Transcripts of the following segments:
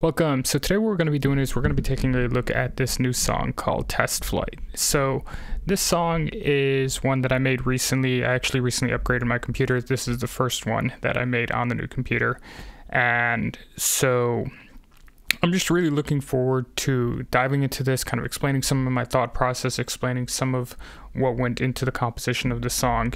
Welcome. So today what we're going to be doing is we're going to be taking a look at this new song called Test Flight. So this song is one that I made recently. I actually recently upgraded my computer. This is the first one that I made on the new computer. And so I'm just really looking forward to diving into this, kind of explaining some of my thought process, explaining some of what went into the composition of the song.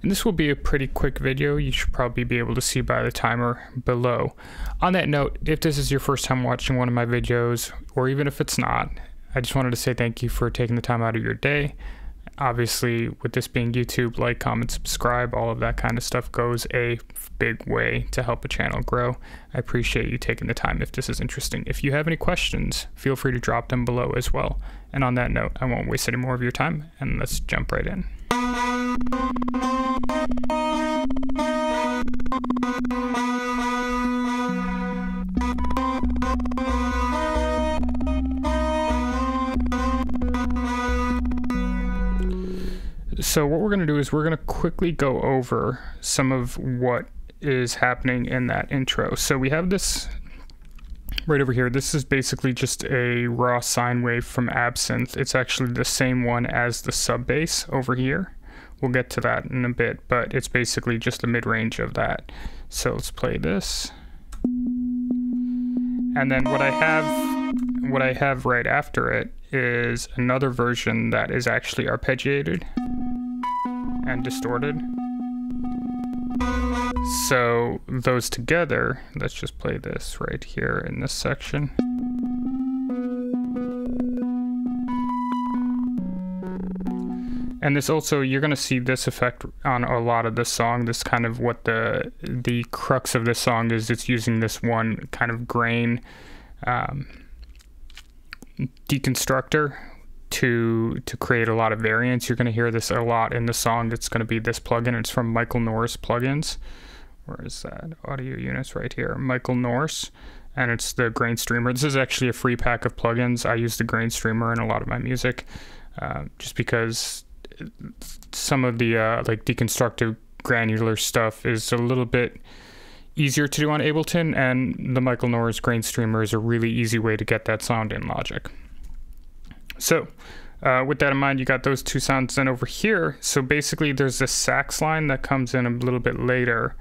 And this will be a pretty quick video. You should probably be able to see by the timer below. On that note, if this is your first time watching one of my videos, or even if it's not, I just wanted to say thank you for taking the time out of your day. Obviously, with this being YouTube, like, comment, subscribe, all of that kind of stuff goes a big way to help a channel grow. I appreciate you taking the time if this is interesting. If you have any questions, feel free to drop them below as well. And on that note, I won't waste any more of your time, and let's jump right in. So what we're going to do is we're going to quickly go over some of what is happening in that intro. So we have this right over here. This is basically just a raw sine wave from Absinthe. It's actually the same one as the sub bass over here. We'll get to that in a bit, but it's basically just the mid-range of that. So let's play this. And then what I have right after it is another version that is actually arpeggiated and distorted. So those together, let's just play this right here in this section. And this also, you're going to see this effect on a lot of the song. This kind of what the crux of this song is. It's using this one kind of grain deconstructor to create a lot of variance. You're going to hear this a lot in the song. It's going to be this plugin. It's from Michael Norris Plugins. Where is that? Audio units right here. Michael Norris. And it's the grain streamer. This is actually a free pack of plugins. I use the grain streamer in a lot of my music, just because some of the like deconstructive granular stuff is a little bit easier to do on Ableton, and the Michael Norris grain streamer is a really easy way to get that sound in Logic. So with that in mind, you got those two sounds. Then over here, so basically there's this sax line that comes in a little bit later.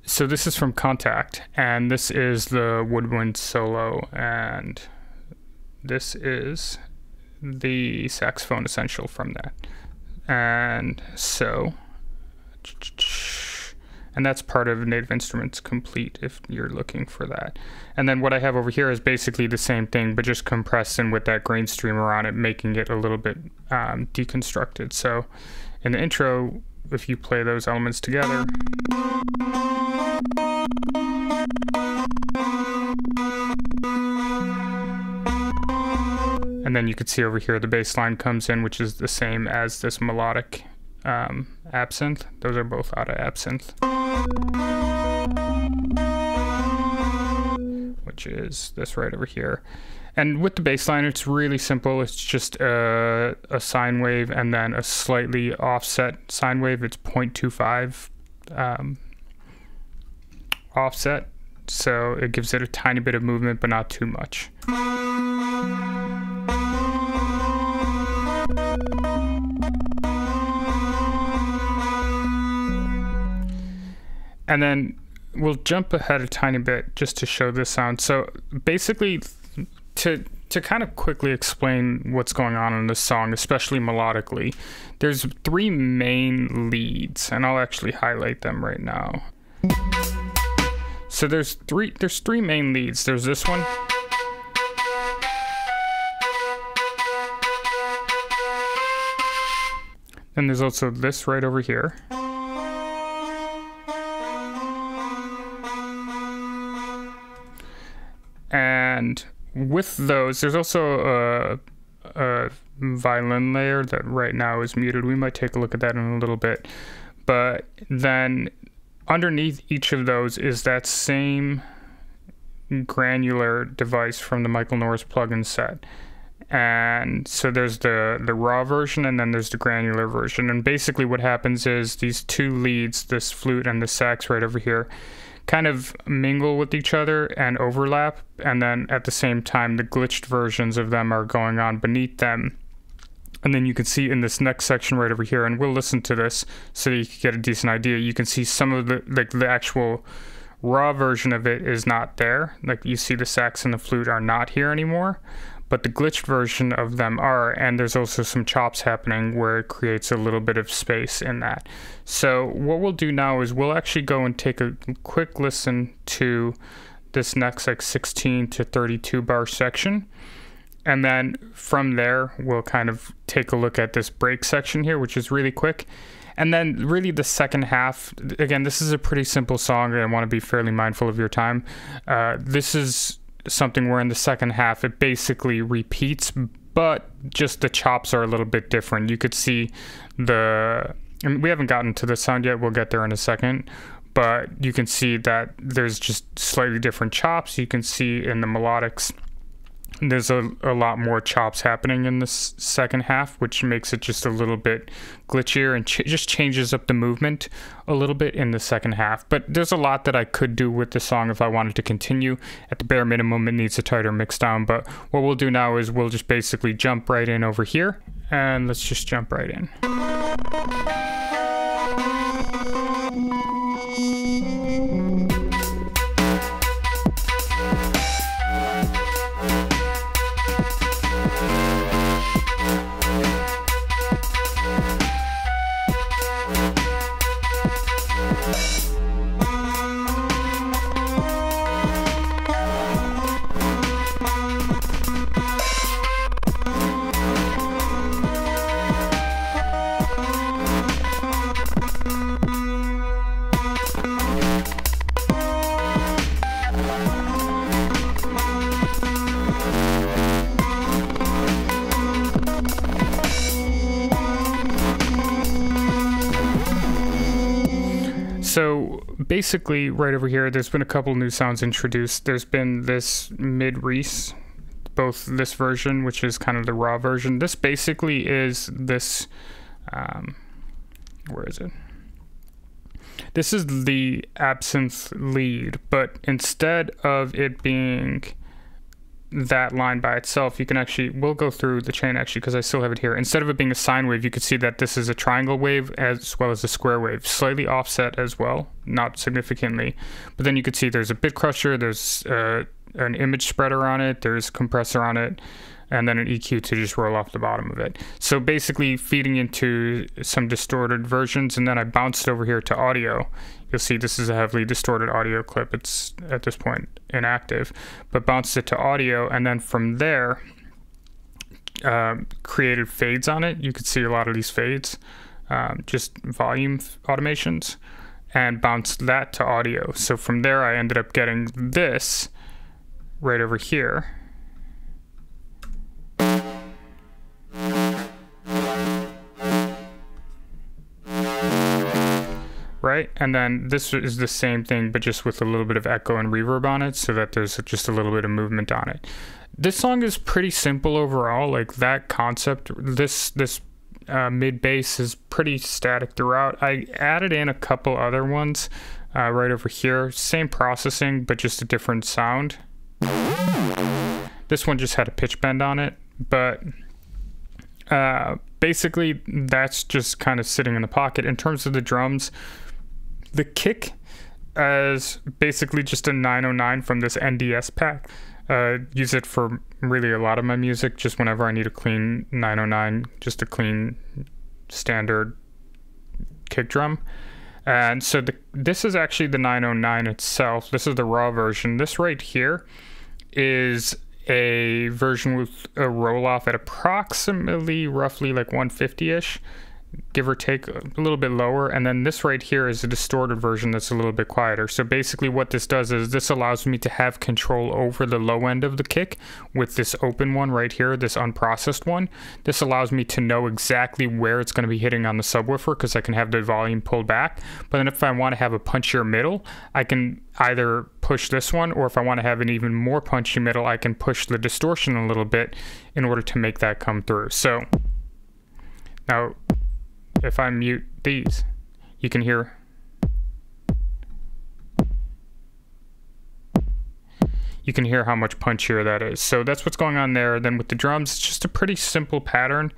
So this is from Contact, and this is the woodwind solo, and this is the saxophone essential from that. And so, and that's part of Native Instruments Complete if you're looking for that. And then what I have over here is basically the same thing, but just compressed in with that grain streamer on it, making it a little bit deconstructed. So in the intro, if you play those elements together, and then you can see over here the bass line comes in, which is the same as this melodic Absinthe. Those are both out of Absinthe, which is this right over here. And with the bass line, it's really simple. It's just a sine wave and then a slightly offset sine wave. It's 0.25 offset, so it gives it a tiny bit of movement, but not too much. And then we'll jump ahead a tiny bit just to show this sound. So basically, to kind of quickly explain what's going on in this song, especially melodically, there's three main leads, and I'll actually highlight them right now. So there's three main leads. There's this one. And there's also this right over here. And with those, there's also a violin layer that right now is muted. We might take a look at that in a little bit. But then underneath each of those is that same granular device from the Michael Norris plugin set. And so there's the raw version, and then there's the granular version. And basically what happens is these two leads, this flute and the sax right over here, kind of mingle with each other and overlap, and then at the same time the glitched versions of them are going on beneath them. And then you can see in this next section right over here, and we'll listen to this so that you can get a decent idea. You can see some of the actual raw version of it is not there. Like you see the sax and the flute are not here anymore, but the glitched version of them are, and there's also some chops happening where it creates a little bit of space in that. So what we'll do now is we'll actually go and take a quick listen to this next like 16 to 32 bar section. And then from there, we'll kind of take a look at this break section here, which is really quick. And then really the second half, again, this is a pretty simple song. I want to be fairly mindful of your time. This is something where in the second half it basically repeats, but just the chops are a little bit different. You could see and we haven't gotten to the sound yet, we'll get there in a second, but you can see that there's just slightly different chops. You can see in the melodics there's a lot more chops happening in this second half, which makes it just a little bit glitchier and just changes up the movement a little bit in the second half. But there's a lot that I could do with the song if I wanted to continue. At the bare minimum, it needs a tighter mix down. But what we'll do now is we'll just basically jump right in over here, and let's just jump right in. So basically right over here, there's been a couple new sounds introduced. There's been this mid-reese, both this version, which is kind of the raw version. This basically is this, where is it? This is the absinthe lead, but instead of it being that line by itself, you can actually, we'll go through the chain actually because I still have it here. Instead of it being a sine wave, you can see that this is a triangle wave as well as a square wave, slightly offset as well, not significantly. But then you can see there's a bit crusher, there's an image spreader on it, there's compressor on it, and then an EQ to just roll off the bottom of it. So basically feeding into some distorted versions, and then I bounced over here to audio. You'll see this is a heavily distorted audio clip. It's at this point inactive, but bounced it to audio, and then from there created fades on it. You could see a lot of these fades, just volume automations, and bounced that to audio. So from there I ended up getting this right over here. Right, and then this is the same thing but just with a little bit of echo and reverb on it, so that there's just a little bit of movement on it. This song is pretty simple overall. Like that concept, this mid bass is pretty static throughout. I added in a couple other ones right over here, same processing but just a different sound. This one just had a pitch bend on it, but basically that's just kind of sitting in the pocket. In terms of the drums, the kick is basically just a 909 from this NDS pack. Use it for really a lot of my music, just whenever I need a clean 909, just a clean standard kick drum. And so this is actually the 909 itself. This is the raw version. This right here is a version with a roll off at approximately roughly like 150-ish, give or take, a little bit lower. And then this right here is a distorted version that's a little bit quieter. So basically what this does is this allows me to have control over the low end of the kick with this open one right here, this unprocessed one. This allows me to know exactly where it's going to be hitting on the subwoofer because I can have the volume pulled back. But then if I want to have a punchier middle, I can either push this one, or if I want to have an even more punchy middle, I can push the distortion a little bit in order to make that come through. So now if I mute these, you can hear how much punchier that is. So that's what's going on there. Then with the drums, it's just a pretty simple pattern.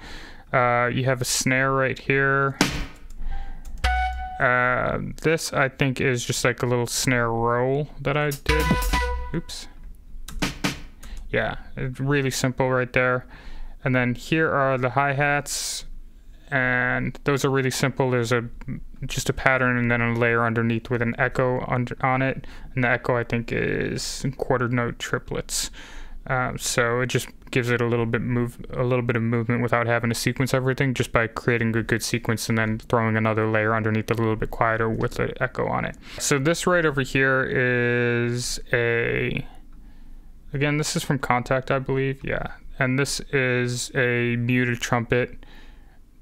You have a snare right here. This I think is just like a little snare roll that I did. Oops. Yeah, it's really simple right there. And then here are the hi-hats, and those are really simple. There's just a pattern and then a layer underneath with an echo on it, and the echo I think is quarter note triplets. So it just gives it a little bit of movement without having to sequence everything, just by creating a good sequence and then throwing another layer underneath a little bit quieter with the echo on it. So this right over here is again, this is from Contact, I believe. Yeah, and this is a muted trumpet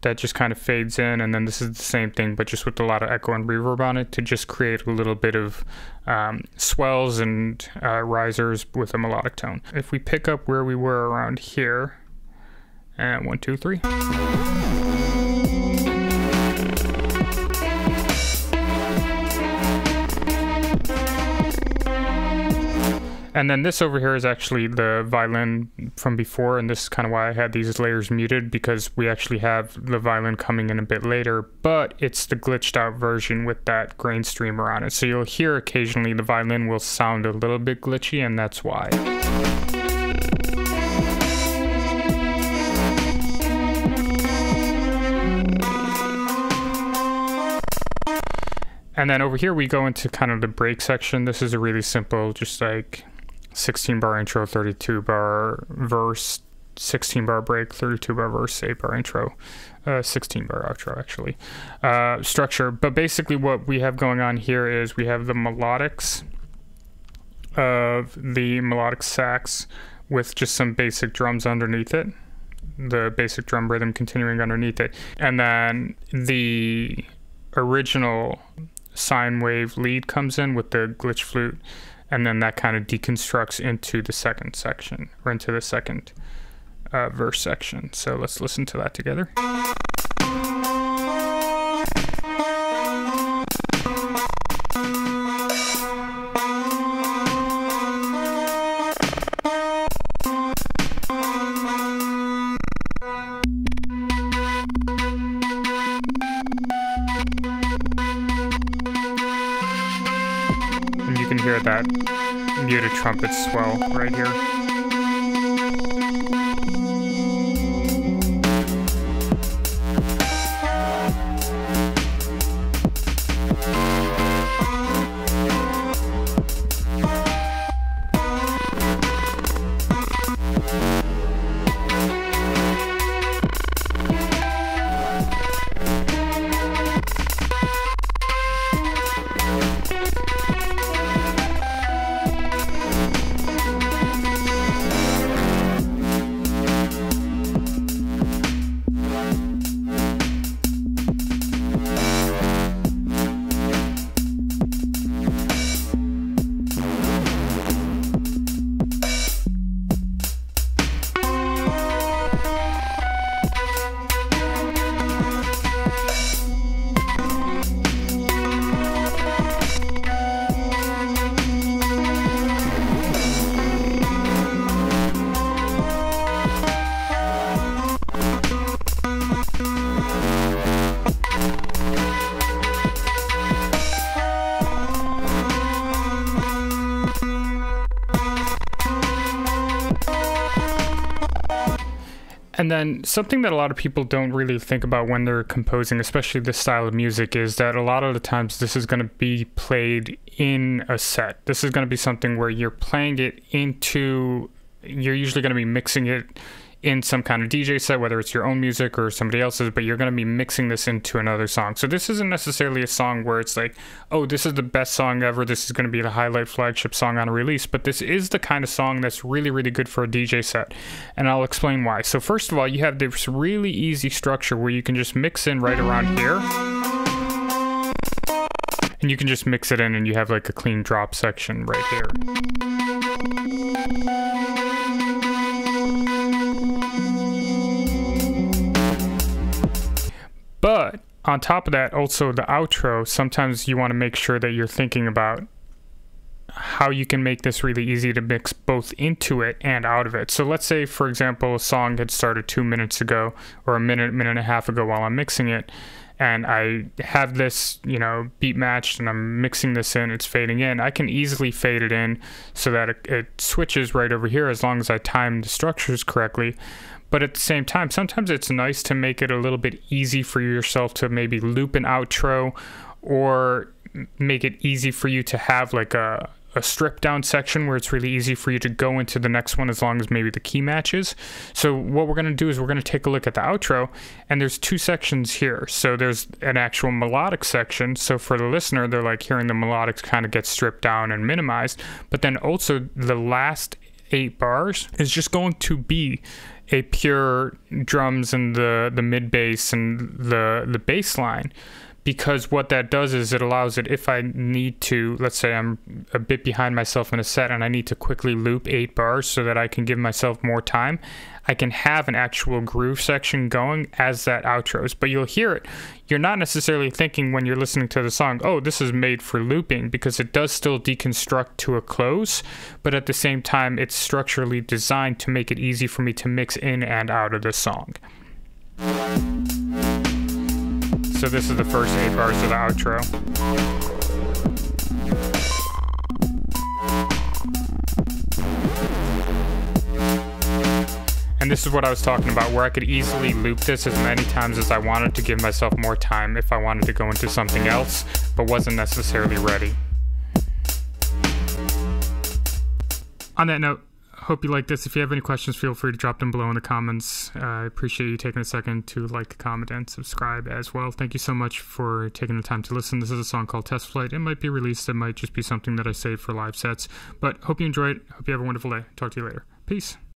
that just kind of fades in, and then this is the same thing but just with a lot of echo and reverb on it to just create a little bit of swells and risers with a melodic tone. If we pick up where we were around here, and 1, 2, 3. And then this over here is actually the violin from before, and this is kind of why I had these layers muted, because we actually have the violin coming in a bit later, but it's the glitched out version with that grain streamer on it. So you'll hear occasionally the violin will sound a little bit glitchy, and that's why. And then over here we go into kind of the break section. This is a really simple, just like 16 bar intro, 32 bar verse, 16 bar break, 32 bar verse, 8 bar intro, 16 bar outro actually, structure. But basically what we have going on here is we have the melodics of the melodic sax with just some basic drums underneath it, the basic drum rhythm continuing underneath it, and then the original sine wave lead comes in with the glitch flute, and then that kind of deconstructs into the second section, or into the second verse section. So let's listen to that together. And you can hear that muted trumpet swell right here. And then something that a lot of people don't really think about when they're composing, especially this style of music, is that a lot of the times this is going to be played in a set. This is going to be something where you're playing it into, you're usually going to be mixing it in some kind of DJ set, whether it's your own music or somebody else's, but you're going to be mixing this into another song. So this isn't necessarily a song where it's like, oh, this is the best song ever, this is going to be the highlight flagship song on a release, but this is the kind of song that's really, really good for a DJ set, and I'll explain why. So first of all, you have this really easy structure where you can just mix in right around here, And you can just mix it in and you have like a clean drop section right here. But on top of that, also the outro, sometimes you want to make sure that you're thinking about how you can make this really easy to mix both into it and out of it. So let's say, for example, a song had started 2 minutes ago or a minute and a half ago while I'm mixing it, and I have this, you know, beat matched and I'm mixing this in, it's fading in. I can easily fade it in so that it switches right over here as long as I time the structures correctly. But at the same time, sometimes it's nice to make it a little bit easy for yourself to maybe loop an outro, or make it easy for you to have like a strip down section where it's really easy for you to go into the next one as long as maybe the key matches. So what we're going to do is we're going to take a look at the outro, and there's 2 sections here. So there's an actual melodic section. So for the listener, they're like hearing the melodics kind of get stripped down and minimized. But then also the last 8 bars is just going to be a pure drums and the mid bass and the bass line. Because what that does is it allows it, if I need to, let's say I'm a bit behind myself in a set and I need to quickly loop 8 bars so that I can give myself more time, I can have an actual groove section going as that outros. But you'll hear it. You're not necessarily thinking when you're listening to the song, oh, this is made for looping, because it does still deconstruct to a close, but at the same time, it's structurally designed to make it easy for me to mix in and out of the song. So this is the first 8 bars of the outro. And this is what I was talking about, where I could easily loop this as many times as I wanted to give myself more time if I wanted to go into something else, but wasn't necessarily ready. On that note, hope you like this. If you have any questions, feel free to drop them below in the comments. I appreciate you taking a second to like, comment, and subscribe as well. Thank you so much for taking the time to listen. This is a song called Test Flight. It might be released. It might just be something that I save for live sets. But hope you enjoy it. Hope you have a wonderful day. Talk to you later. Peace.